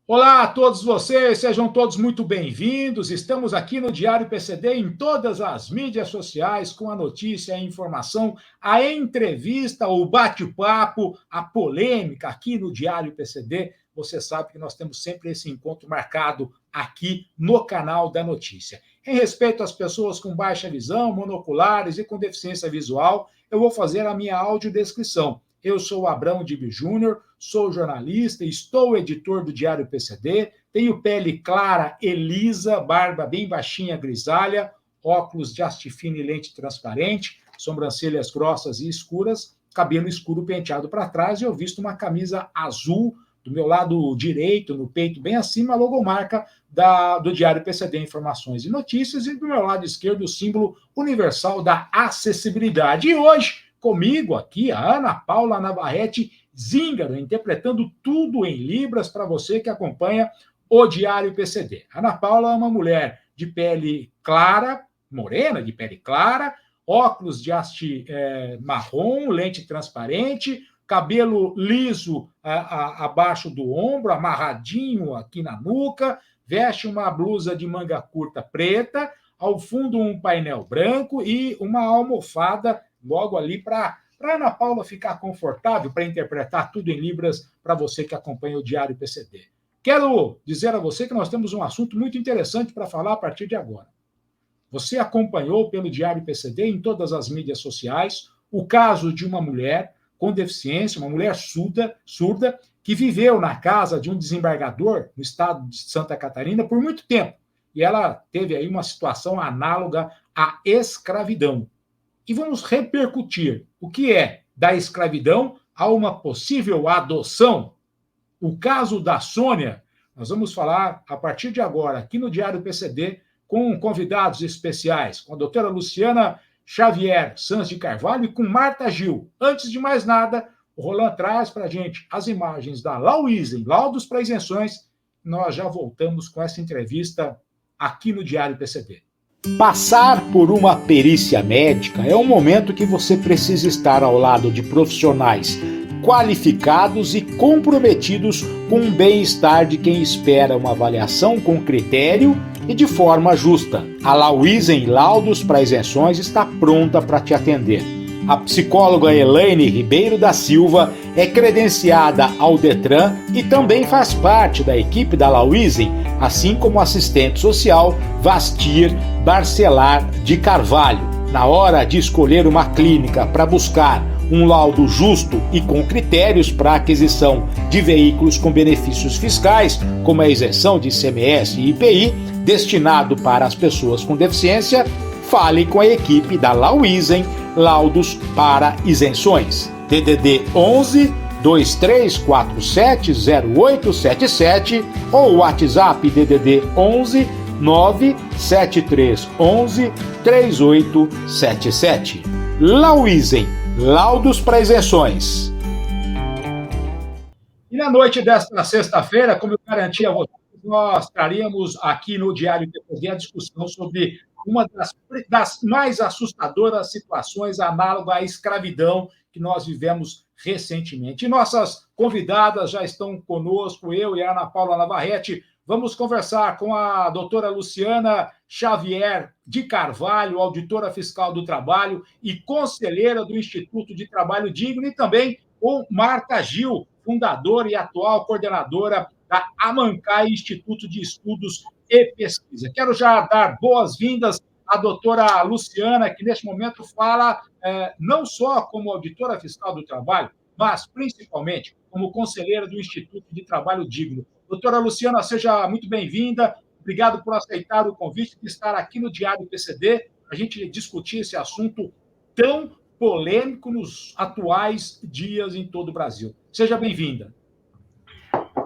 Olá a todos vocês, sejam todos muito bem-vindos. Estamos aqui no Diário PCD em todas as mídias sociais com a notícia, a informação, a entrevista, o bate-papo, a polêmica aqui no Diário PCD. Você sabe que nós temos sempre esse encontro marcado aqui no canal da notícia. Em respeito às pessoas com baixa visão, monoculares e com deficiência visual, eu vou fazer a minha audiodescrição. Eu sou o Abrão Dib Júnior, sou jornalista, estou editor do Diário PCD, tenho pele clara e lisa, barba bem baixinha, grisalha, óculos de haste fina e lente transparente, sobrancelhas grossas e escuras, cabelo escuro penteado para trás e eu visto uma camisa azul do meu lado direito, no peito bem acima, a logomarca do Diário PCD Informações e Notícias e do meu lado esquerdo o símbolo universal da acessibilidade. E hoje, comigo aqui, a Ana Paula Navarrete Zíngaro, interpretando tudo em Libras para você que acompanha o Diário PCD. A Ana Paula é uma mulher de pele clara, morena, de pele clara, óculos de haste marrom, lente transparente, cabelo liso abaixo do ombro, amarradinho aqui na nuca, veste uma blusa de manga curta preta, ao fundo um painel branco e uma almofada logo ali para Ana Paula ficar confortável para interpretar tudo em Libras para você que acompanha o Diário PCD. Quero dizer a você que nós temos um assunto muito interessante para falar a partir de agora. Você acompanhou pelo Diário PCD em todas as mídias sociais o caso de uma mulher com deficiência, uma mulher surda, que viveu na casa de um desembargador no estado de Santa Catarina por muito tempo. E ela teve aí uma situação análoga à escravidão. E vamos repercutir o que é da escravidão a uma possível adoção. O caso da Sônia, nós vamos falar a partir de agora, aqui no Diário PCD, com convidados especiais, com a doutora Luciana Xavier Sanz de Carvalho e com Marta Gil. Antes de mais nada, o Roland traz para a gente as imagens da Lauisen, Laudos para Isenções. Nós já voltamos com essa entrevista aqui no Diário PCD. Passar por uma perícia médica é um momento que você precisa estar ao lado de profissionais qualificados e comprometidos com o bem-estar de quem espera uma avaliação com critério e de forma justa. A Lauisen Laudos para Isenções está pronta para te atender. A psicóloga Elaine Ribeiro da Silva é credenciada ao Detran e também faz parte da equipe da Lauisen, assim como o assistente social Vastir Barcelar de Carvalho. Na hora de escolher uma clínica para buscar um laudo justo e com critérios para a aquisição de veículos com benefícios fiscais, como a isenção de ICMS e IPI, destinado para as pessoas com deficiência, fale com a equipe da Lauisen Laudos para Isenções. DDD 11 2347 0877 ou WhatsApp DDD 11 97311 3877. Lauisen Laudos para Isenções. E na noite desta sexta-feira, como eu garanti a vocês, nós traríamos aqui no Diário PCD a discussão sobre uma das mais assustadoras situações análogas à escravidão que nós vivemos recentemente. E nossas convidadas já estão conosco, eu e a Ana Paula Navarrete. Vamos conversar com a doutora Luciana Xavier de Carvalho, auditora fiscal do trabalho e conselheira do Instituto de Trabalho Digno, e também com Marta Gil, fundadora e atual coordenadora da Amancai Instituto de Estudos e Pesquisa. Quero já dar boas-vindas à doutora Luciana, que neste momento fala não só como auditora fiscal do trabalho, mas principalmente como conselheira do Instituto de Trabalho Digno. Doutora Luciana, seja muito bem-vinda. Obrigado por aceitar o convite de estar aqui no Diário PCD, para a gente discutir esse assunto tão polêmico nos atuais dias em todo o Brasil. Seja bem-vinda.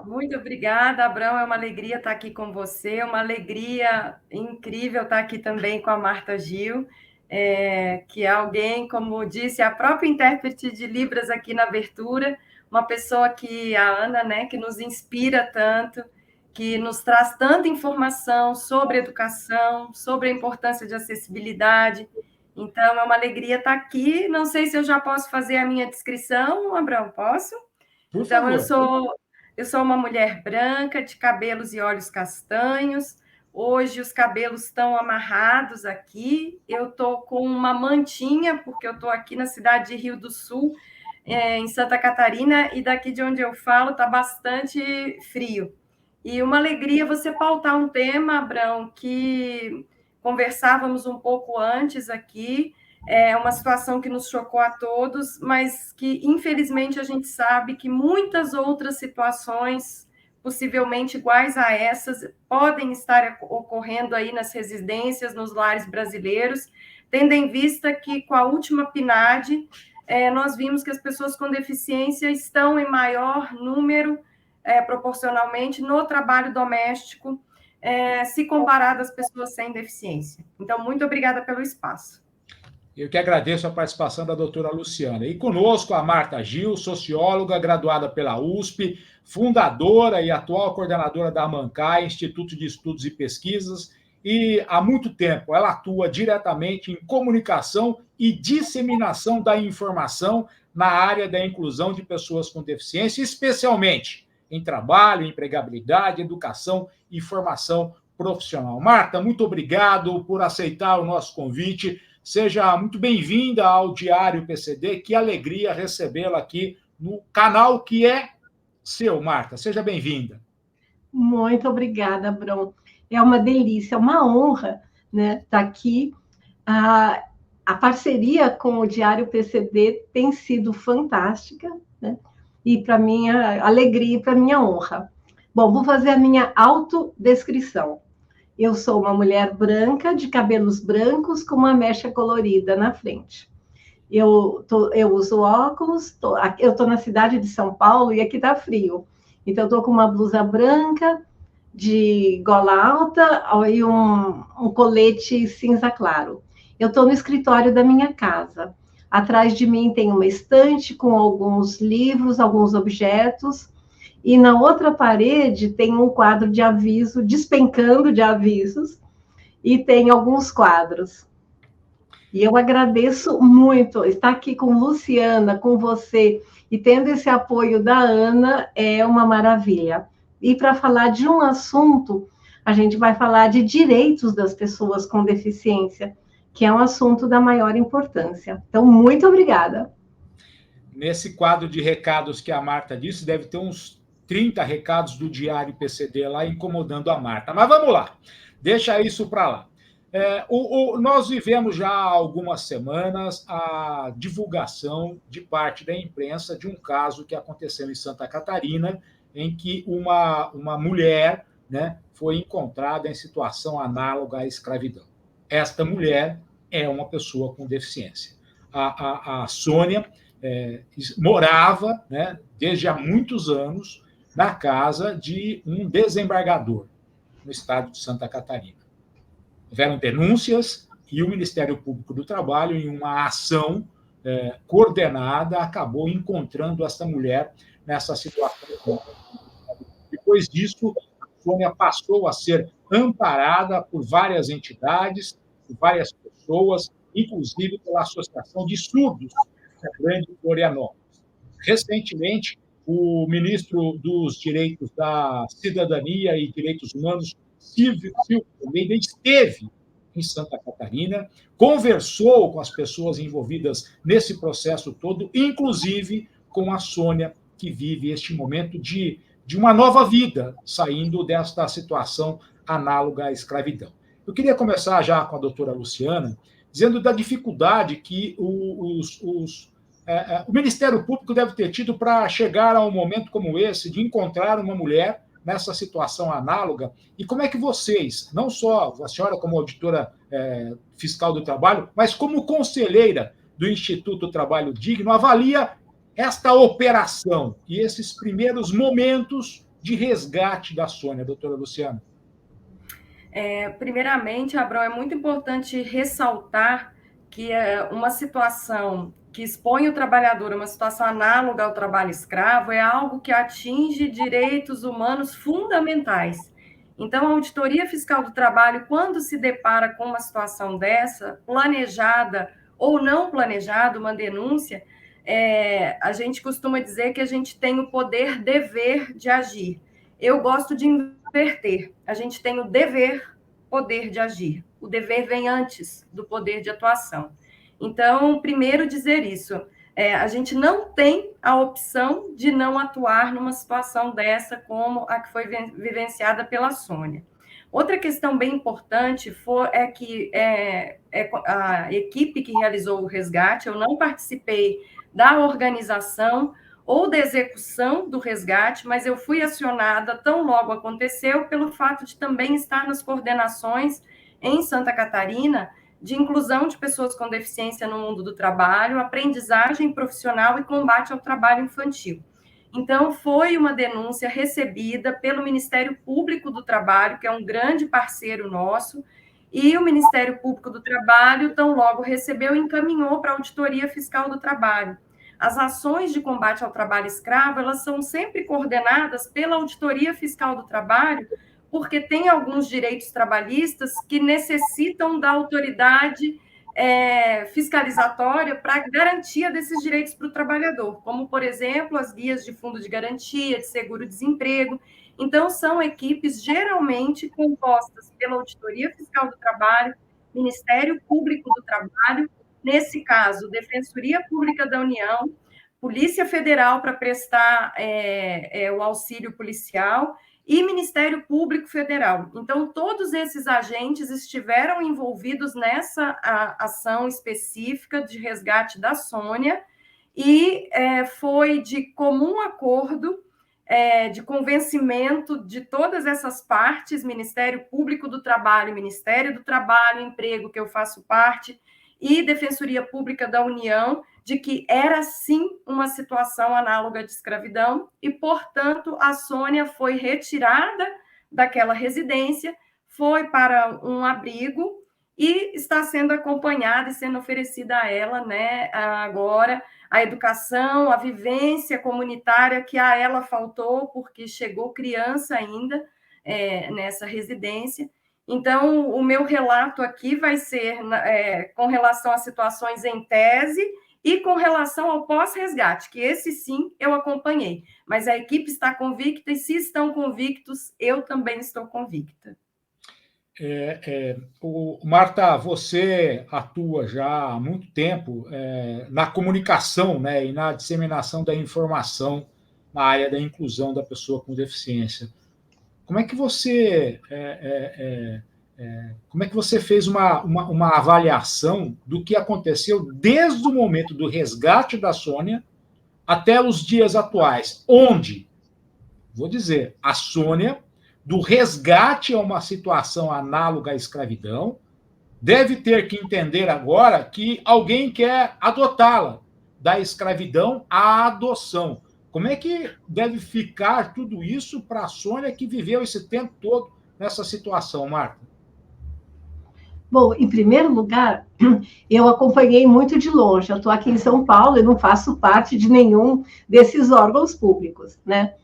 Muito obrigada, Abrão. É uma alegria estar aqui com você, é uma alegria incrível estar aqui também com a Marta Gil, que é alguém, como disse, a própria intérprete de Libras aqui na abertura, uma pessoa que, a Ana, né, que nos inspira tanto, que nos traz tanta informação sobre educação, sobre a importância de acessibilidade. Então, é uma alegria estar aqui. Não sei se eu já posso fazer a minha descrição, Abrão, posso? Por favor. Eu sou uma mulher branca, de cabelos e olhos castanhos. Hoje os cabelos estão amarrados aqui. Eu estou com uma mantinha, porque eu estou aqui na cidade de Rio do Sul, em Santa Catarina, e daqui de onde eu falo está bastante frio. E uma alegria você pautar um tema, Abrão, que conversávamos um pouco antes aqui. É uma situação que nos chocou a todos, mas que, infelizmente, a gente sabe que muitas outras situações, possivelmente iguais a essas, podem estar ocorrendo aí nas residências, nos lares brasileiros, tendo em vista que, com a última PNAD, nós vimos que as pessoas com deficiência estão em maior número, proporcionalmente, no trabalho doméstico, se comparado às pessoas sem deficiência. Então, muito obrigada pelo espaço. Eu que agradeço a participação da doutora Luciana. E conosco a Marta Gil, socióloga, graduada pela USP, fundadora e atual coordenadora da AMANCAI, Instituto de Estudos e Pesquisas, e há muito tempo ela atua diretamente em comunicação e disseminação da informação na área da inclusão de pessoas com deficiência, especialmente em trabalho, empregabilidade, educação e formação profissional. Marta, muito obrigado por aceitar o nosso convite. Seja muito bem-vinda ao Diário PCD. Que alegria recebê-la aqui no canal que é seu, Marta. Seja bem-vinda. Muito obrigada, Bron. É uma delícia, é uma honra, né, estar aqui. A parceria com o Diário PCD tem sido fantástica, né? E para minha alegria e para minha honra. Bom, vou fazer a minha autodescrição. Eu sou uma mulher branca, de cabelos brancos, com uma mecha colorida na frente. Eu uso óculos, eu estou na cidade de São Paulo e aqui está frio. Então, eu estou com uma blusa branca, de gola alta, e um colete cinza claro. Eu estou no escritório da minha casa. Atrás de mim tem uma estante com alguns livros, alguns objetos. E na outra parede tem um quadro de aviso, despencando de avisos, e tem alguns quadros. E eu agradeço muito estar aqui com Luciana, com você, e tendo esse apoio da Ana, é uma maravilha. E para falar de um assunto, a gente vai falar de direitos das pessoas com deficiência, que é um assunto da maior importância. Então, muito obrigada. Nesse quadro de recados que a Marta disse, deve ter uns 30 recados do Diário PCD lá incomodando a Marta. Mas vamos lá, deixa isso para lá. Nós vivemos já há algumas semanas a divulgação de parte da imprensa de um caso que aconteceu em Santa Catarina, em que uma mulher, né, foi encontrada em situação análoga à escravidão. Esta mulher é uma pessoa com deficiência. A Sônia morava, né, desde há muitos anos na casa de um desembargador no estado de Santa Catarina. Houveram denúncias e o Ministério Público do Trabalho, em uma ação coordenada, acabou encontrando essa mulher nessa situação. Depois disso, a Sônia passou a ser amparada por várias entidades, por várias pessoas, inclusive pela Associação de Surdos da Grande Florianópolis. Recentemente, o ministro dos Direitos da Cidadania e Direitos Humanos, Silvio Almeida, esteve em Santa Catarina, conversou com as pessoas envolvidas nesse processo todo, inclusive com a Sônia, que vive este momento de uma nova vida, saindo desta situação análoga à escravidão. Eu queria começar já com a doutora Luciana, dizendo da dificuldade que o Ministério Público deve ter tido para chegar a um momento como esse, de encontrar uma mulher nessa situação análoga, e como é que vocês, não só a senhora como auditora fiscal do trabalho, mas como conselheira do Instituto Trabalho Digno, avalia esta operação e esses primeiros momentos de resgate da Sônia, doutora Luciana? Primeiramente, Abrão, é muito importante ressaltar que uma situação que expõe o trabalhador a uma situação análoga ao trabalho escravo é algo que atinge direitos humanos fundamentais. Então, a Auditoria Fiscal do Trabalho, quando se depara com uma situação dessa, planejada ou não planejada, uma denúncia, a gente costuma dizer que a gente tem o poder-dever de agir. Eu gosto de inverter. A gente tem o dever-poder de agir. O dever vem antes do poder de atuação. Então, primeiro dizer isso. A gente não tem a opção de não atuar numa situação dessa, como a que foi vivenciada pela Sônia. Outra questão bem importante é que a equipe que realizou o resgate, eu não participei da organização ou da execução do resgate, mas eu fui acionada tão logo aconteceu, pelo fato de também estar nas coordenações em Santa Catarina, de inclusão de pessoas com deficiência no mundo do trabalho, aprendizagem profissional e combate ao trabalho infantil. Então, foi uma denúncia recebida pelo Ministério Público do Trabalho, que é um grande parceiro nosso, e o Ministério Público do Trabalho, tão logo recebeu, encaminhou para a Auditoria Fiscal do Trabalho. As ações de combate ao trabalho escravo, elas são sempre coordenadas pela Auditoria Fiscal do Trabalho, porque tem alguns direitos trabalhistas que necessitam da autoridade fiscalizatória para a garantia desses direitos para o trabalhador, como, por exemplo, as guias de fundo de garantia, de seguro-desemprego. Então, são equipes geralmente compostas pela Auditoria Fiscal do Trabalho, Ministério Público do Trabalho, nesse caso, Defensoria Pública da União, Polícia Federal para prestar o auxílio policial, e Ministério Público Federal. Então, todos esses agentes estiveram envolvidos nessa ação específica de resgate da Sônia e foi de comum acordo, de convencimento de todas essas partes, Ministério Público do Trabalho, Ministério do Trabalho e Emprego, que eu faço parte, e Defensoria Pública da União, de que era, sim, uma situação análoga de escravidão e, portanto, a Sônia foi retirada daquela residência, foi para um abrigo e está sendo acompanhada e sendo oferecida a ela, né, agora, a educação, a vivência comunitária que a ela faltou, porque chegou criança ainda nessa residência. Então, o meu relato aqui vai ser com relação às situações em tese e com relação ao pós-resgate, que esse sim eu acompanhei. Mas a equipe está convicta e, se estão convictos, eu também estou convicta. Marta, você atua já há muito tempo na comunicação, né, e na disseminação da informação na área da inclusão da pessoa com deficiência. Como é que você fez uma avaliação do que aconteceu desde o momento do resgate da Sônia até os dias atuais, onde, vou dizer, a Sônia, do resgate a uma situação análoga à escravidão, deve ter que entender agora que alguém quer adotá-la da escravidão à adoção. Como é que deve ficar tudo isso para a Sônia, que viveu esse tempo todo nessa situação, Marta? Bom, em primeiro lugar, eu acompanhei muito de longe. Eu estou aqui em São Paulo e não faço parte de nenhum desses órgãos públicos, né?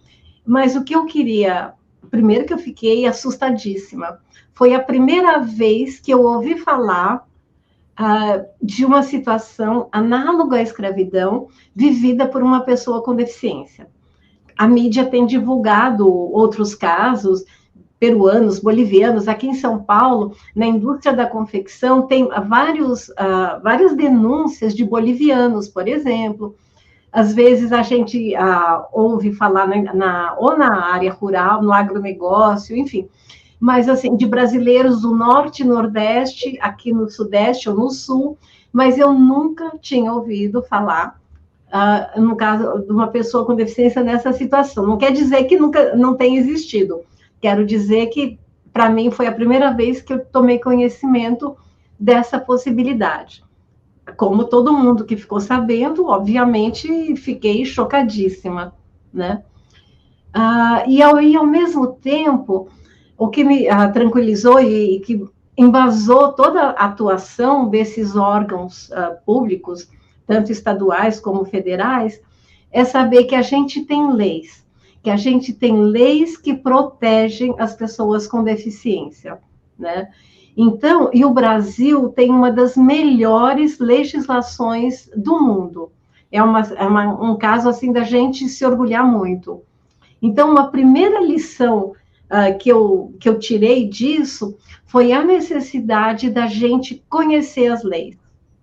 Mas o que eu queria... Primeiro que eu fiquei assustadíssima. Foi a primeira vez que eu ouvi falar de uma situação análoga à escravidão vivida por uma pessoa com deficiência. A mídia tem divulgado outros casos, peruanos, bolivianos. Aqui em São Paulo, na indústria da confecção, tem várias denúncias de bolivianos, por exemplo. Às vezes a gente ouve falar ou na área rural, no agronegócio, enfim, mas assim, de brasileiros do norte e nordeste, aqui no sudeste ou no sul, mas eu nunca tinha ouvido falar, no caso de uma pessoa com deficiência nessa situação. Não quer dizer que nunca não tenha existido, quero dizer que, para mim, foi a primeira vez que eu tomei conhecimento dessa possibilidade. Como todo mundo que ficou sabendo, obviamente, fiquei chocadíssima, né? E ao mesmo tempo, o que me tranquilizou e que embasou toda a atuação desses órgãos públicos, tanto estaduais como federais, é saber que a gente tem leis, que protegem as pessoas com deficiência, né? Então, e o Brasil tem uma das melhores legislações do mundo. um caso assim da gente se orgulhar muito. Então, uma primeira lição que eu tirei disso foi a necessidade da gente conhecer as leis,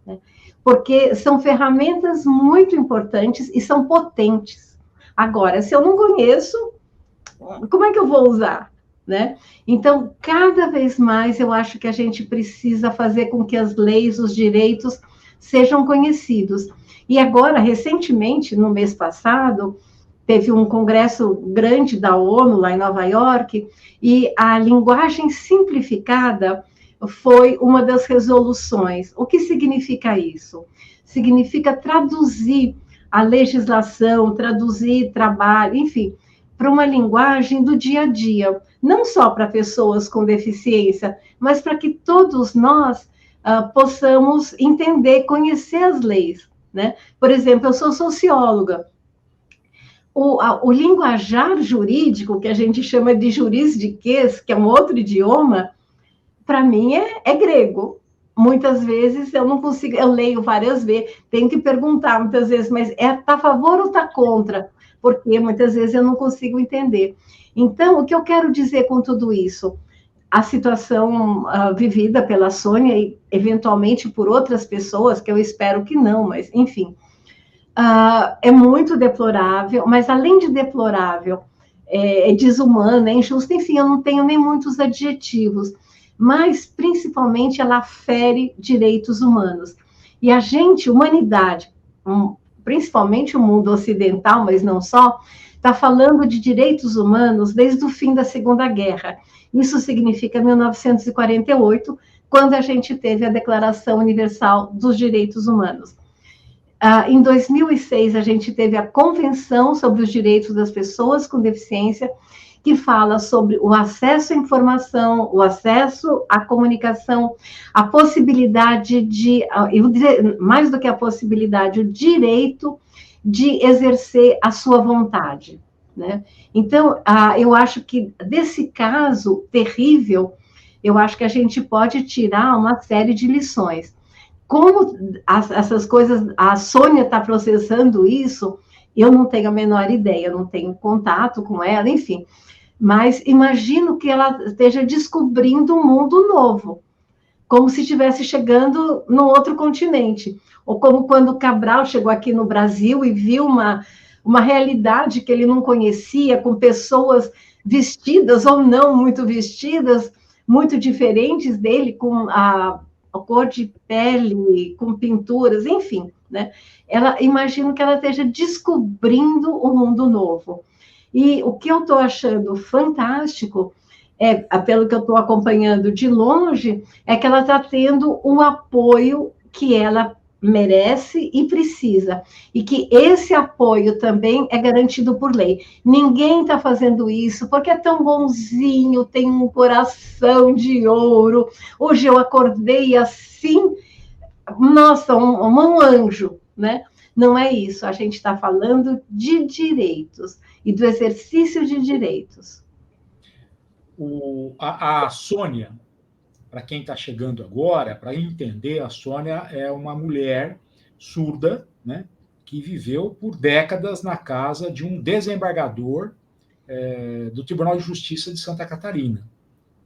né? Porque são ferramentas muito importantes e são potentes. Agora, se eu não conheço, como é que eu vou usar, né? Então, cada vez mais eu acho que a gente precisa fazer com que as leis, os direitos sejam conhecidos. E agora, recentemente, no mês passado, teve um congresso grande da ONU lá em Nova York, e a linguagem simplificada foi uma das resoluções. O que significa isso? Significa traduzir a legislação, traduzir trabalho, enfim, para uma linguagem do dia a dia, não só para pessoas com deficiência, mas para que todos nós possamos entender, conhecer as leis, né? Por exemplo, eu sou socióloga. O linguajar jurídico, que a gente chama de jurisdiquês, que é um outro idioma, para mim é grego. Muitas vezes eu não consigo, eu leio várias vezes, tenho que perguntar muitas vezes, mas está a favor ou está contra? Porque muitas vezes eu não consigo entender. Então, o que eu quero dizer com tudo isso? A situação vivida pela Sônia e, eventualmente, por outras pessoas, que eu espero que não, mas, enfim, é muito deplorável, mas, além de deplorável, é desumana, é injusta, enfim, eu não tenho nem muitos adjetivos, mas, principalmente, ela fere direitos humanos. E a gente, humanidade, principalmente o mundo ocidental, mas não só, está falando de direitos humanos desde o fim da Segunda Guerra. Isso significa 1948, quando a gente teve a Declaração Universal dos Direitos Humanos. Em 2006, a gente teve a Convenção sobre os Direitos das Pessoas com Deficiência, que fala sobre o acesso à informação, o acesso à comunicação, a possibilidade de, mais do que a possibilidade, o direito de exercer a sua vontade, né? Então, eu acho que desse caso terrível, eu acho que a gente pode tirar uma série de lições. Como essas coisas, a Sônia está processando isso, eu não tenho a menor ideia, eu não tenho contato com ela, enfim. Mas imagino que ela esteja descobrindo um mundo novo, como se estivesse chegando num outro continente. Ou como quando Cabral chegou aqui no Brasil e viu uma realidade que ele não conhecia, com pessoas vestidas ou não muito vestidas, muito diferentes dele, com a cor de pele, com pinturas, enfim, né? Imagino que ela esteja descobrindo um mundo novo. E o que eu estou achando fantástico, pelo que eu estou acompanhando de longe, é que ela está tendo o apoio que ela merece e precisa. E que esse apoio também é garantido por lei. Ninguém está fazendo isso porque é tão bonzinho, tem um coração de ouro. Hoje eu acordei assim, nossa, um anjo, né? Não é isso, a gente está falando de direitos e do exercício de direitos. A Sônia, para quem está chegando agora, para entender, a Sônia é uma mulher surda, né, que viveu por décadas na casa de um desembargador do Tribunal de Justiça de Santa Catarina.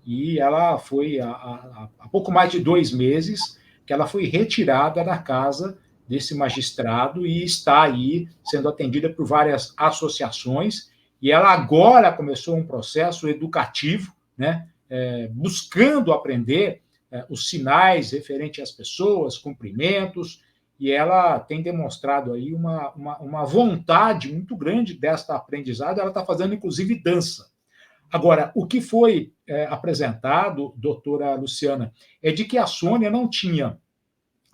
E ela foi, há pouco mais de 2 meses, que ela foi retirada da casa desse magistrado e está aí sendo atendida por várias associações, e ela agora começou um processo educativo, né, buscando aprender os sinais referentes às pessoas, cumprimentos, e ela tem demonstrado aí uma vontade muito grande desta aprendizado. Ela está fazendo, inclusive, dança. Agora, o que foi apresentado, doutora Luciana, é de que a Sônia não tinha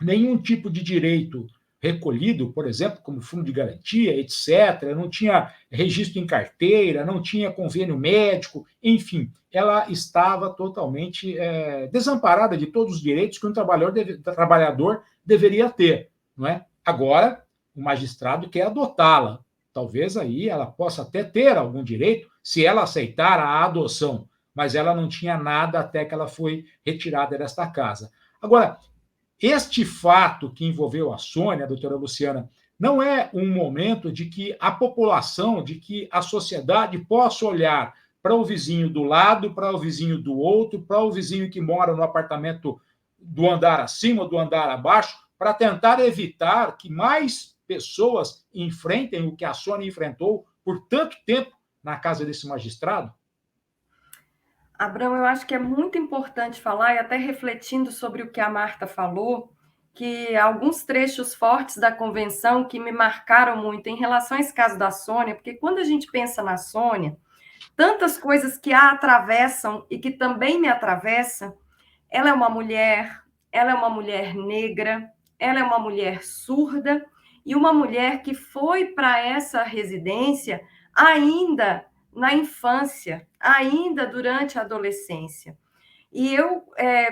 nenhum tipo de direito recolhido, por exemplo, como fundo de garantia, etc., não tinha registro em carteira, não tinha convênio médico, enfim, ela estava totalmente desamparada de todos os direitos que um trabalhador deveria ter, não é? Agora, o magistrado quer adotá-la. Talvez aí ela possa até ter algum direito se ela aceitar a adoção, mas ela não tinha nada até que ela foi retirada desta casa. Agora, este fato que envolveu a Sônia, a doutora Luciana, Não é um momento de que a população, de que a sociedade possa olhar para o vizinho do lado, para o vizinho do outro, para o vizinho que mora no apartamento do andar acima, do andar abaixo, para tentar evitar que mais pessoas enfrentem o que a Sônia enfrentou por tanto tempo na casa desse magistrado? Abrão, eu acho que é muito importante falar, e até refletindo sobre o que a Marta falou, que alguns trechos fortes da convenção que me marcaram muito em relação a esse caso da Sônia, porque quando a gente pensa na Sônia, tantas coisas que a atravessam e que também me atravessam. Ela é uma mulher, ela é uma mulher negra, ela é uma mulher surda e uma mulher que foi para essa residência ainda na infância, ainda durante a adolescência. E eu,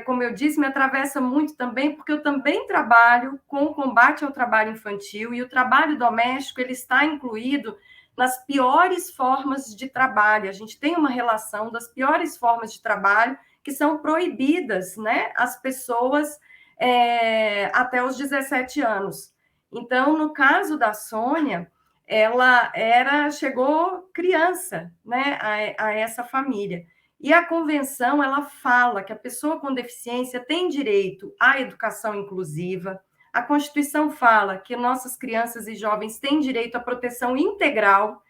como eu disse, me atravessa muito também, porque eu também trabalho com o combate ao trabalho infantil, e o trabalho doméstico ele está incluído nas piores formas de trabalho. A gente tem uma relação das piores formas de trabalho que são proibidas, né, às pessoas até os 17 anos. Então, no caso da Sônia, ela chegou criança, né, a essa família. E a convenção ela fala que a pessoa com deficiência tem direito à educação inclusiva. A Constituição fala que nossas crianças e jovens têm direito à proteção integral.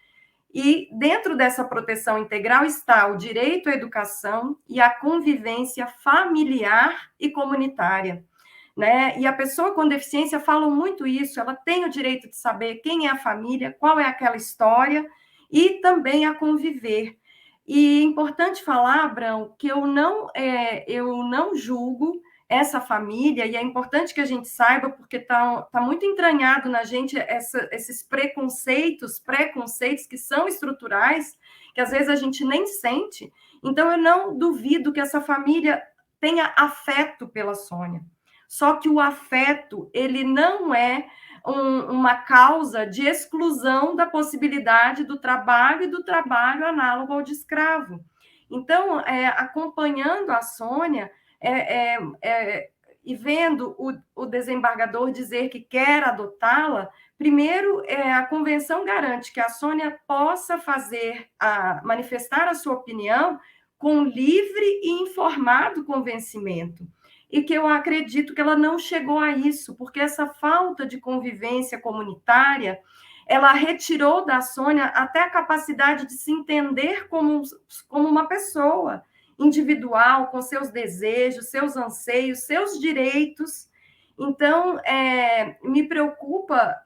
E dentro dessa proteção integral está o direito à educação e à convivência familiar e comunitária, né? E a pessoa com deficiência fala muito isso, ela tem o direito de saber quem é a família, qual é aquela história e também a conviver. E é importante falar, Abrão, que eu não julgo essa família, e é importante que a gente saiba, porque tá muito entranhado na gente esses preconceitos que são estruturais, que às vezes a gente nem sente. Então, eu não duvido que essa família tenha afeto pela Sônia. Só que o afeto, ele não é uma causa de exclusão da possibilidade do trabalho e do trabalho análogo ao de escravo. Então, acompanhando a Sônia, e vendo o desembargador dizer que quer adotá-la, primeiro, a convenção garante que a Sônia possa manifestar a sua opinião com livre e informado convencimento. E que eu acredito que ela não chegou a isso, porque essa falta de convivência comunitária, ela retirou da Sônia até a capacidade de se entender como uma pessoa individual, com seus desejos, seus anseios, seus direitos. Então, me preocupa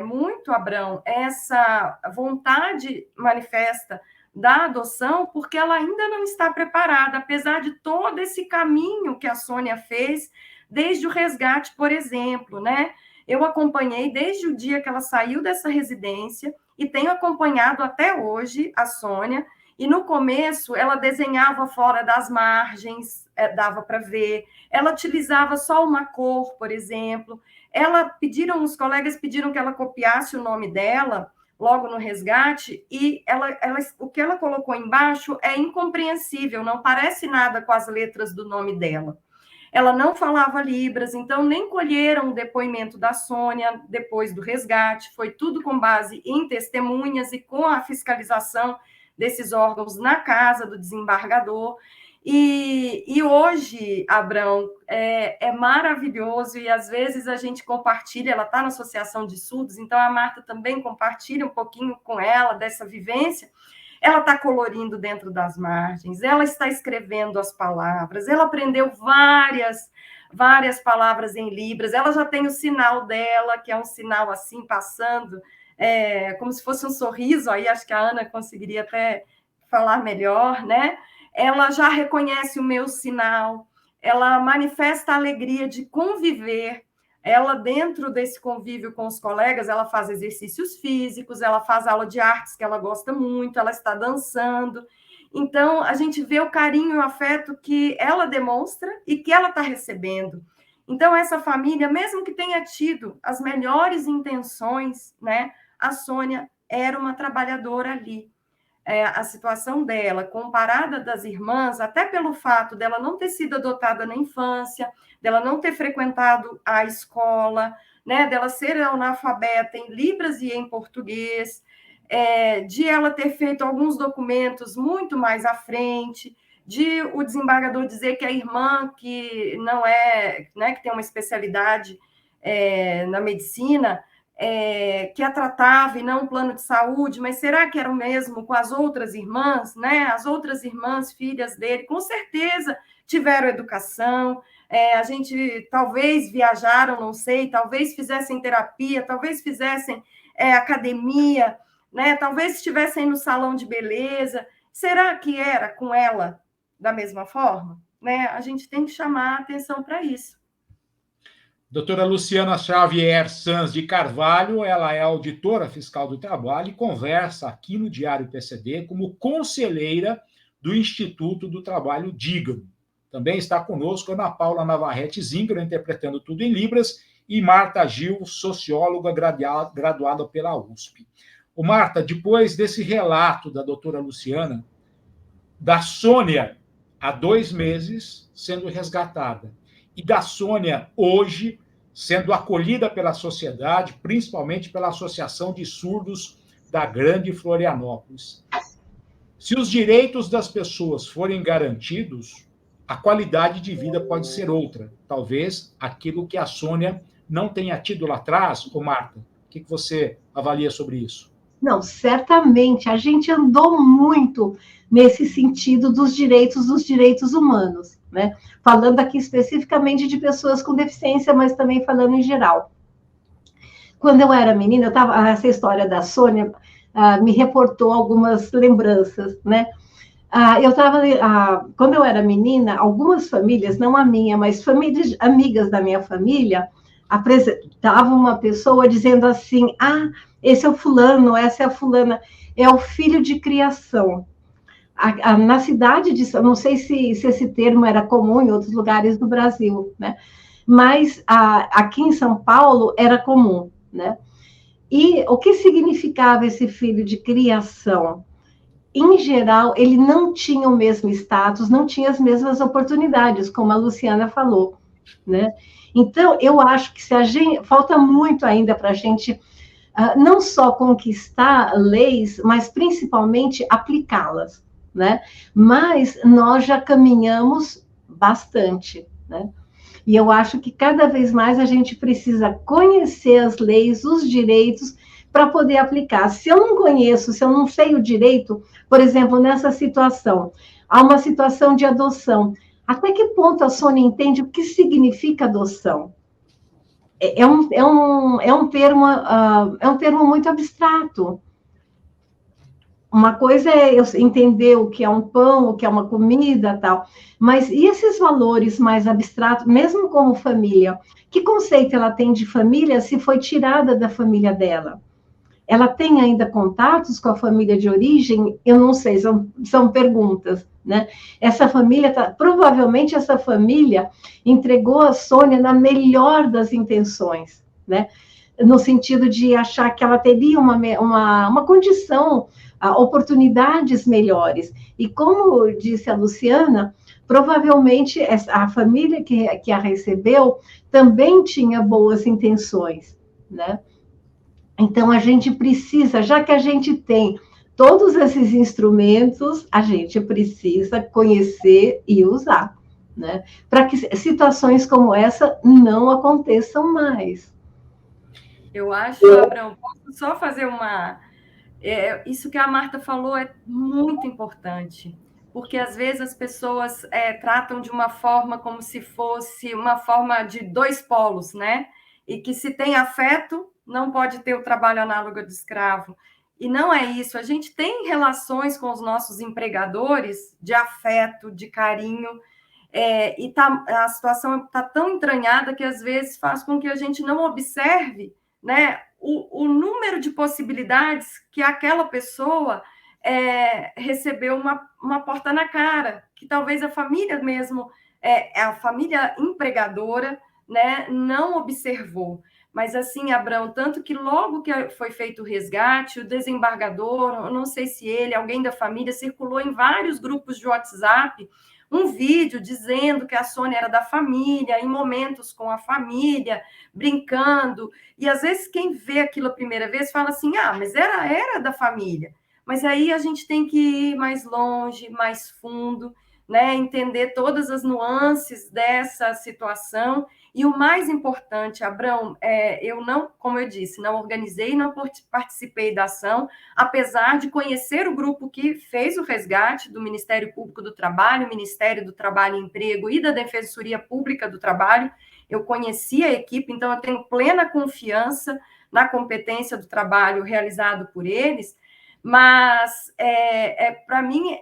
muito, Abrão, essa vontade manifesta da adoção, porque ela ainda não está preparada, apesar de todo esse caminho que a Sônia fez, desde o resgate, por exemplo, né? Eu acompanhei desde o dia que ela saiu dessa residência e tenho acompanhado até hoje a Sônia, e no começo ela desenhava fora das margens, dava para ver, ela utilizava só uma cor, por exemplo, os colegas pediram que ela copiasse o nome dela, logo no resgate, e o que ela colocou embaixo é incompreensível, não parece nada com as letras do nome dela. Ela não falava Libras, então nem colheram o depoimento da Sônia depois do resgate, foi tudo com base em testemunhas e com a fiscalização desses órgãos na casa do desembargador. E hoje, Abrão, é maravilhoso, e às vezes a gente compartilha, ela está na Associação de Surdos, então a Marta também compartilha um pouquinho com ela dessa vivência. Ela está colorindo dentro das margens, ela está escrevendo as palavras, ela aprendeu várias palavras em Libras, ela já tem o sinal dela, que é um sinal assim, passando, como se fosse um sorriso, aí acho que a Ana conseguiria até falar melhor, né? Ela já reconhece o meu sinal, ela manifesta a alegria de conviver, ela, dentro desse convívio com os colegas, ela faz exercícios físicos, ela faz aula de artes, que ela gosta muito, ela está dançando. Então, a gente vê o carinho e o afeto que ela demonstra e que ela está recebendo. Então, essa família, mesmo que tenha tido as melhores intenções, né, a Sônia era uma trabalhadora ali. a situação dela, comparada das irmãs, até pelo fato dela não ter sido adotada na infância, dela não ter frequentado a escola, né, dela ser analfabeta em Libras e em português, de ela ter feito alguns documentos muito mais à frente, de o desembargador dizer que a irmã que não é, né, que tem uma especialidade na medicina, que a tratava e não um plano de saúde, mas será que era o mesmo com as outras irmãs, né? As outras irmãs, filhas dele, com certeza tiveram educação, a gente talvez viajaram, não sei, talvez fizessem terapia, talvez fizessem academia, né? Talvez estivessem no salão de beleza. Será que era com ela da mesma forma? Né? A gente tem que chamar a atenção para isso. Doutora Luciana Xavier Sanz de Carvalho, ela é auditora fiscal do trabalho e conversa aqui no Diário PCD como conselheira do Instituto do Trabalho Dígamo. Também está conosco Ana Paula Navarrete Zingra, interpretando tudo em Libras, e Marta Gil, socióloga graduada pela USP. Ô Marta, depois desse relato da doutora Luciana, da Sônia, há 2 meses, sendo resgatada, e da Sônia, hoje, sendo acolhida pela sociedade, principalmente pela Associação de Surdos da Grande Florianópolis. Se os direitos das pessoas forem garantidos, a qualidade de vida pode ser outra. Talvez aquilo que a Sônia não tenha tido lá atrás. Ô Marta, o que você avalia sobre isso? Não, certamente, a gente andou muito nesse sentido dos direitos humanos, né? Falando aqui especificamente de pessoas com deficiência, mas também falando em geral. Quando eu era menina, essa história da Sônia me reportou algumas lembranças, né? Quando eu era menina, algumas famílias, não a minha, mas famílias amigas da minha família, apresentavam uma pessoa dizendo assim: esse é o fulano, essa é a fulana, é o filho de criação. Na cidade de, não sei se esse termo era comum em outros lugares do Brasil, né? Mas aqui em São Paulo era comum, né? E o que significava esse filho de criação? Em geral, ele não tinha o mesmo status, não tinha as mesmas oportunidades, como a Luciana falou, né? Então, eu acho que falta muito ainda para a gente não só conquistar leis, mas principalmente aplicá-las, né? Mas nós já caminhamos bastante, né? E eu acho que cada vez mais a gente precisa conhecer as leis, os direitos, para poder aplicar. Se eu não conheço, se eu não sei o direito, por exemplo, nessa situação, há uma situação de adoção. Até que ponto a Sônia entende o que significa adoção? É um termo muito abstrato. Uma coisa é eu entender o que é um pão, o que é uma comida, tal. Mas e esses valores mais abstratos, mesmo como família? Que conceito ela tem de família se foi tirada da família dela? Ela tem ainda contatos com a família de origem? Eu não sei, são perguntas, né? Essa família, provavelmente essa família entregou a Sônia na melhor das intenções, né? No sentido de achar que ela teria uma condição, oportunidades melhores. E como disse a Luciana, provavelmente a família que a recebeu também tinha boas intenções, né? Então, a gente precisa, já que a gente tem todos esses instrumentos, a gente precisa conhecer e usar, né? Para que situações como essa não aconteçam mais. Eu acho, Abraão, posso só fazer isso que a Marta falou é muito importante, porque às vezes as pessoas tratam de uma forma como se fosse uma forma de 2 polos, né? E que se tem afeto, não pode ter o trabalho análogo de escravo. E não é isso. A gente tem relações com os nossos empregadores de afeto, de carinho, e a situação está tão entranhada que às vezes faz com que a gente não observe, né, o número de possibilidades que aquela pessoa recebeu uma porta na cara, que talvez a família mesmo, a família empregadora, né, não observou. Mas assim, Abrão, tanto que logo que foi feito o resgate, o desembargador, eu não sei se ele, alguém da família, circulou em vários grupos de WhatsApp um vídeo dizendo que a Sônia era da família, em momentos com a família, brincando. E às vezes quem vê aquilo a primeira vez fala assim, mas era da família. Mas aí a gente tem que ir mais longe, mais fundo, né? Entender todas as nuances dessa situação. E o mais importante, Abrão, eu não, como eu disse, não organizei, não participei da ação, apesar de conhecer o grupo que fez o resgate do Ministério Público do Trabalho, Ministério do Trabalho e Emprego e da Defensoria Pública do Trabalho. Eu conheci a equipe, então eu tenho plena confiança na competência do trabalho realizado por eles, mas para mim,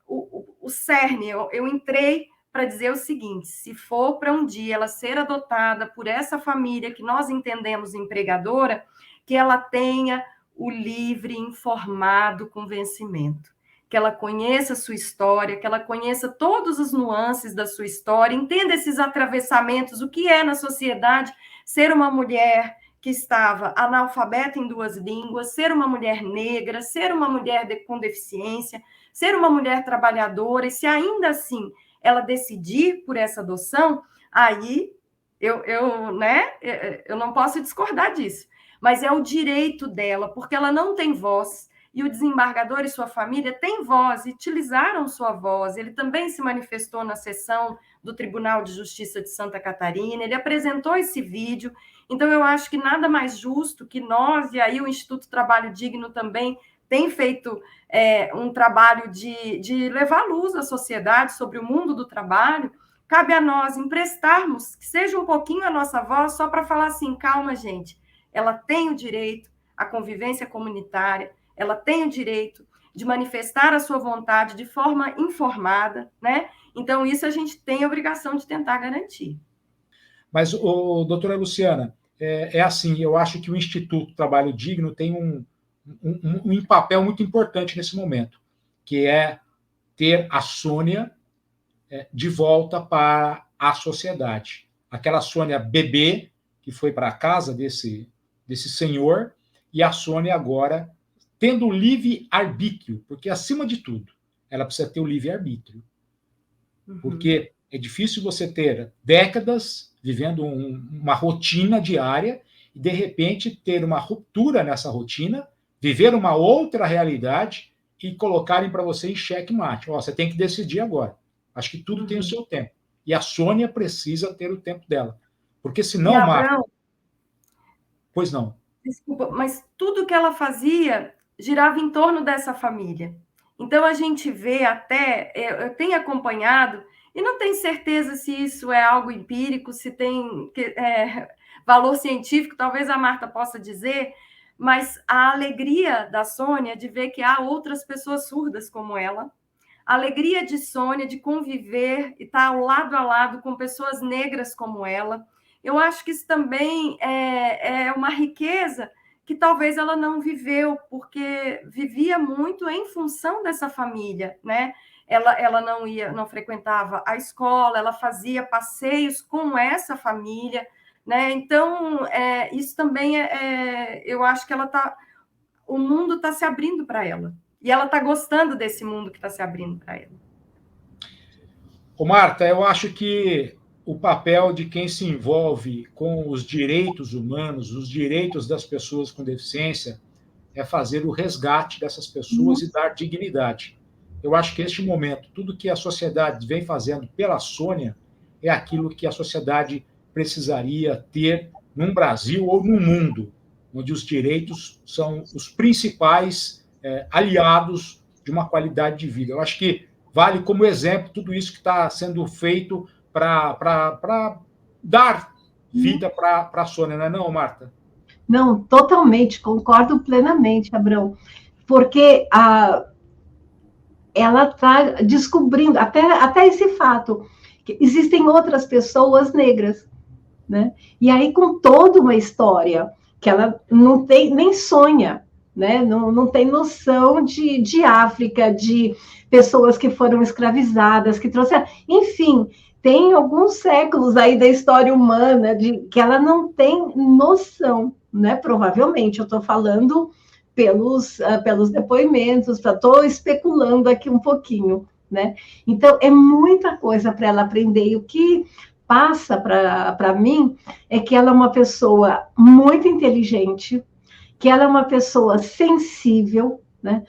o cerne, eu entrei para dizer o seguinte, se for para um dia ela ser adotada por essa família que nós entendemos empregadora, que ela tenha o livre, informado convencimento, que ela conheça a sua história, que ela conheça todas as nuances da sua história, entenda esses atravessamentos, o que é na sociedade ser uma mulher que estava analfabeta em 2 línguas, ser uma mulher negra, ser uma mulher com deficiência, ser uma mulher trabalhadora, e se ainda assim ela decidir por essa adoção, aí eu não posso discordar disso, mas é o direito dela, porque ela não tem voz, e o desembargador e sua família têm voz, e utilizaram sua voz, ele também se manifestou na sessão do Tribunal de Justiça de Santa Catarina, ele apresentou esse vídeo, então eu acho que nada mais justo que nós, e aí o Instituto Trabalho Digno também tem feito um trabalho de levar luz à sociedade sobre o mundo do trabalho, cabe a nós emprestarmos, que seja um pouquinho a nossa voz, só para falar assim, calma, gente, ela tem o direito à convivência comunitária, ela tem o direito de manifestar a sua vontade de forma informada, né? Então, isso a gente tem a obrigação de tentar garantir. Mas, doutora Luciana, assim, eu acho que o Instituto Trabalho Digno tem um papel muito importante nesse momento, que é ter a Sônia de volta para a sociedade. Aquela Sônia bebê, que foi para a casa desse senhor, e a Sônia agora tendo o livre-arbítrio, porque, acima de tudo, ela precisa ter o livre-arbítrio. Porque é difícil você ter décadas vivendo uma rotina diária e, de repente, ter uma ruptura nessa rotina, viver uma outra realidade e colocarem para você em xeque-mate. Você tem que decidir agora. Acho que tudo tem o seu tempo. E a Sônia precisa ter o tempo dela. Porque senão, Marta... Pois não. Desculpa, mas tudo que ela fazia girava em torno dessa família. Então, a gente vê até... Eu tenho acompanhado, e não tenho certeza se isso é algo empírico, se tem valor científico, talvez a Marta possa dizer, mas a alegria da Sônia de ver que há outras pessoas surdas como ela, a alegria de Sônia de conviver e estar lado a lado com pessoas negras como ela, eu acho que isso também é uma riqueza que talvez ela não viveu, porque vivia muito em função dessa família, né? Ela não frequentava a escola, ela fazia passeios com essa família, né? Então, isso também eu acho que o mundo está se abrindo para ela. E ela está gostando desse mundo que está se abrindo para ela. Marta, eu acho que o papel de quem se envolve com os direitos humanos, os direitos das pessoas com deficiência, é fazer o resgate dessas pessoas e dar dignidade. Eu acho que neste momento, tudo que a sociedade vem fazendo pela Sônia é aquilo que a sociedade precisaria ter num Brasil ou no mundo, onde os direitos são os principais aliados de uma qualidade de vida. Eu acho que vale como exemplo tudo isso que está sendo feito para dar vida para a Sônia, não é não, Marta? Não, totalmente, concordo plenamente, Abrão, porque ela está descobrindo, até esse fato, que existem outras pessoas negras, né? E aí com toda uma história que ela não tem, nem sonha, né? Não tem noção de África, de pessoas que foram escravizadas, que trouxeram... Enfim, tem alguns séculos aí da história humana de que ela não tem noção, né? Provavelmente, eu estou falando pelos depoimentos, estou especulando aqui um pouquinho, né? Então, é muita coisa para ela aprender, e o que passa para mim é que ela é uma pessoa muito inteligente, que ela é uma pessoa sensível, né?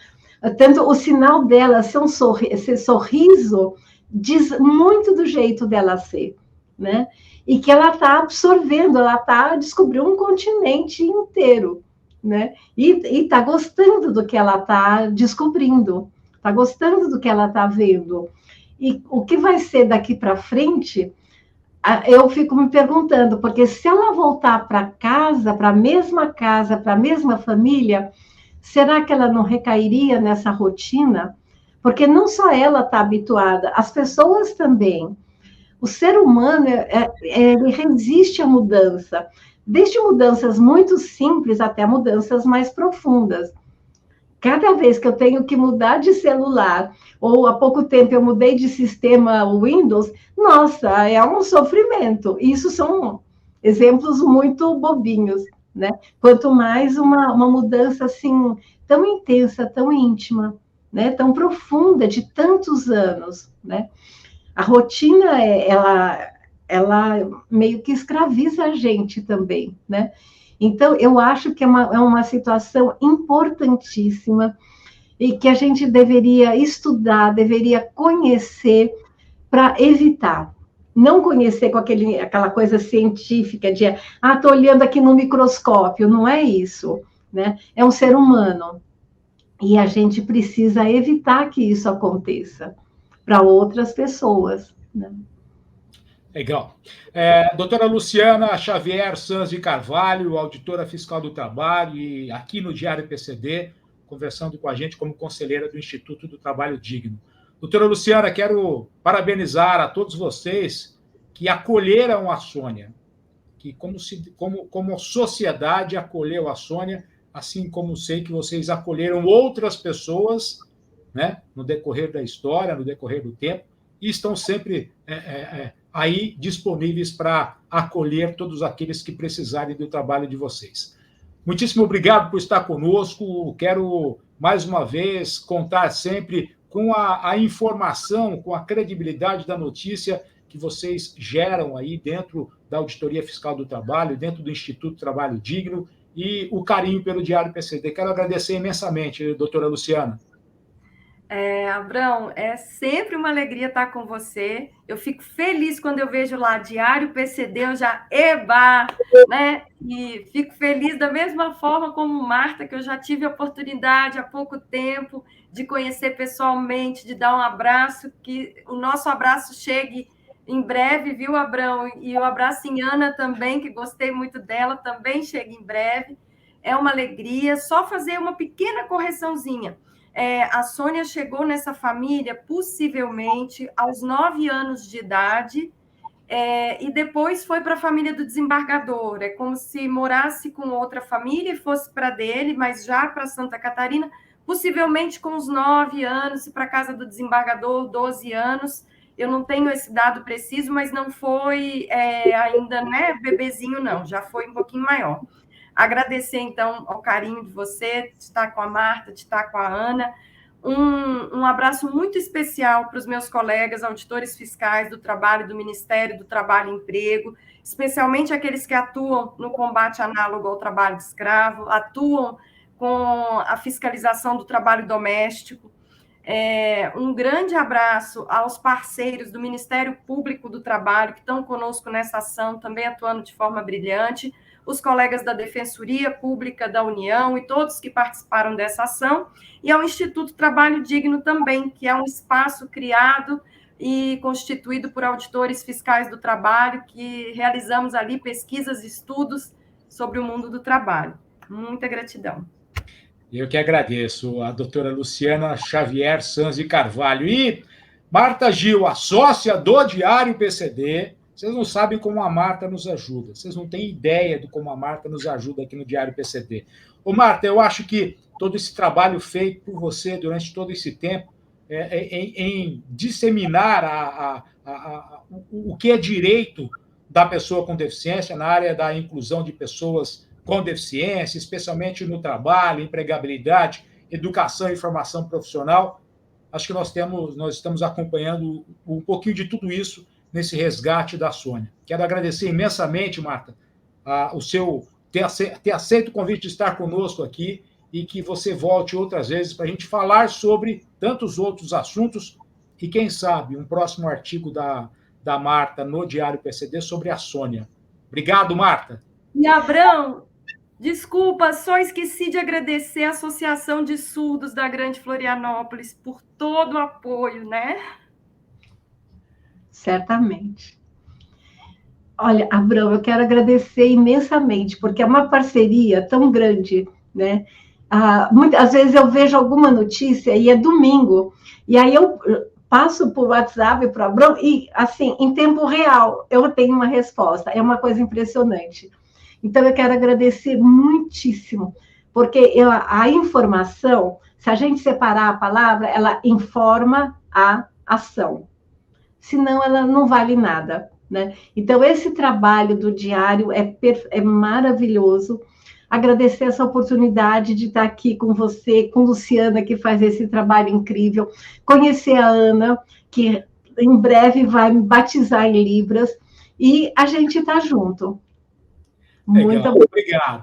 Tanto o sinal dela ser esse sorriso diz muito do jeito dela ser, né? E que ela está absorvendo, ela está descobrindo um continente inteiro, né? E está gostando do que ela está descobrindo, está gostando do que ela está vendo. E o que vai ser daqui para frente, eu fico me perguntando, porque se ela voltar para casa, para a mesma família, será que ela não recairia nessa rotina? Porque não só ela está habituada, as pessoas também. O ser humano, ele resiste à mudança, desde mudanças muito simples até mudanças mais profundas. Cada vez que eu tenho que mudar de celular, ou há pouco tempo eu mudei de sistema Windows, nossa, é um sofrimento. Isso são exemplos muito bobinhos, né? Quanto mais uma mudança assim, tão intensa, tão íntima, né? Tão profunda, de tantos anos, né? A rotina, ela meio que escraviza a gente também, né? Então, eu acho que é uma situação importantíssima e que a gente deveria estudar, deveria conhecer para evitar. Não conhecer com aquela coisa científica de, estou olhando aqui no microscópio, não é isso, né? É um ser humano. E a gente precisa evitar que isso aconteça para outras pessoas, né? Legal. Doutora Luciana Xavier Sanz de Carvalho, auditora fiscal do trabalho, e aqui no Diário PCD, conversando com a gente como conselheira do Instituto do Trabalho Digno. Doutora Luciana, quero parabenizar a todos vocês que acolheram a Sônia, que como sociedade acolheu a Sônia, assim como sei que vocês acolheram outras pessoas, né, no decorrer da história, no decorrer do tempo, e estão sempre aí disponíveis para acolher todos aqueles que precisarem do trabalho de vocês. Muitíssimo obrigado por estar conosco. Quero, mais uma vez, contar sempre com a informação, com a credibilidade da notícia que vocês geram aí dentro da Auditoria Fiscal do Trabalho, dentro do Instituto Trabalho Digno, e o carinho pelo Diário PCD. Quero agradecer imensamente, doutora Luciana. Abrão, é sempre uma alegria estar com você. Eu fico feliz quando eu vejo lá Diário PCD, eu já, eba, né? E fico feliz da mesma forma como Marta, que eu já tive a oportunidade há pouco tempo de conhecer pessoalmente, de dar um abraço, que o nosso abraço chegue em breve, viu, Abrão? E o abraço em Ana também, que gostei muito dela, também chega em breve. É uma alegria. Só fazer uma pequena correçãozinha. A Sônia chegou nessa família possivelmente aos 9 anos de idade, e depois foi para a família do desembargador. É como se morasse com outra família e fosse para dele, mas já para Santa Catarina, possivelmente com os 9 anos, e para a casa do desembargador, 12 anos. Eu não tenho esse dado preciso, mas não foi ainda, né, bebezinho, não, já foi um pouquinho maior. Agradecer, então, ao carinho de você, de estar com a Marta, de estar com a Ana. Um abraço muito especial para os meus colegas auditores fiscais do trabalho do Ministério do Trabalho e Emprego, especialmente aqueles que atuam no combate análogo ao trabalho de escravo, atuam com a fiscalização do trabalho doméstico. Um grande abraço aos parceiros do Ministério Público do Trabalho que estão conosco nessa ação, também atuando de forma brilhante, os colegas da Defensoria Pública da União e todos que participaram dessa ação, e ao Instituto Trabalho Digno também, que é um espaço criado e constituído por auditores fiscais do trabalho, que realizamos ali pesquisas e estudos sobre o mundo do trabalho. Muita gratidão. Eu que agradeço a doutora Luciana Xavier Sanz de Carvalho. E Marta Gil, a sócia do Diário PCD. Vocês não sabem como a Marta nos ajuda. Vocês não têm ideia de como a Marta nos ajuda aqui no Diário PCD. Ô, Marta, eu acho que todo esse trabalho feito por você durante todo esse tempo em disseminar o que é direito da pessoa com deficiência na área da inclusão de pessoas com deficiência, especialmente no trabalho, empregabilidade, educação e formação profissional. Acho que nós estamos acompanhando um pouquinho de tudo isso nesse resgate da Sônia. Quero agradecer imensamente, Marta, o seu ter aceito o convite de estar conosco aqui e que você volte outras vezes para a gente falar sobre tantos outros assuntos e, quem sabe, um próximo artigo da Marta no Diário PCD sobre a Sônia. Obrigado, Marta. E, Abrão, desculpa, só esqueci de agradecer a Associação de Surdos da Grande Florianópolis por todo o apoio, né? Certamente. Olha, Abrão, eu quero agradecer imensamente, porque é uma parceria tão grande, né? Muitas vezes eu vejo alguma notícia e é domingo, e aí eu passo por WhatsApp para o Abrão e, assim, em tempo real, eu tenho uma resposta. É uma coisa impressionante. Então, eu quero agradecer muitíssimo, porque a informação, se a gente separar a palavra, ela informa a ação. Senão, ela não vale nada, né? Então, esse trabalho do Diário é maravilhoso. Agradecer essa oportunidade de estar aqui com você, com Luciana, que faz esse trabalho incrível. Conhecer a Ana, que em breve vai me batizar em Libras. E a gente está junto. Muito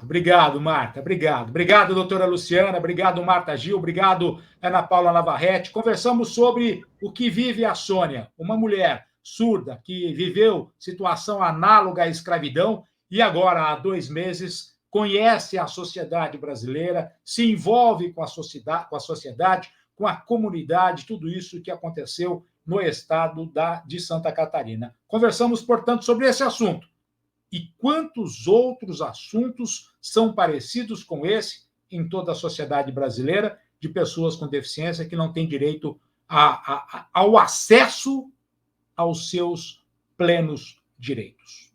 obrigado, Marta. Obrigado, doutora Luciana. Obrigado, Marta Gil. Obrigado, Ana Paula Navarrete. Conversamos sobre o que vive a Sônia, uma mulher surda que viveu situação análoga à escravidão e agora, há 2 meses, conhece a sociedade brasileira, se envolve com a sociedade, com a comunidade, tudo isso que aconteceu no estado de Santa Catarina. Conversamos, portanto, sobre esse assunto. E quantos outros assuntos são parecidos com esse em toda a sociedade brasileira, de pessoas com deficiência que não têm direito ao acesso aos seus plenos direitos.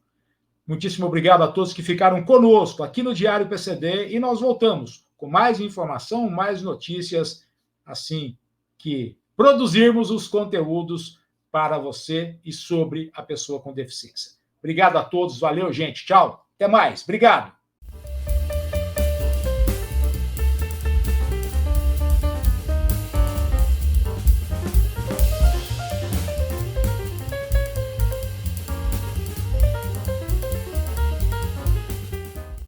Muitíssimo obrigado a todos que ficaram conosco aqui no Diário PCD e nós voltamos com mais informação, mais notícias, assim que produzirmos os conteúdos para você e sobre a pessoa com deficiência. Obrigado a todos, valeu, gente, tchau, até mais, obrigado.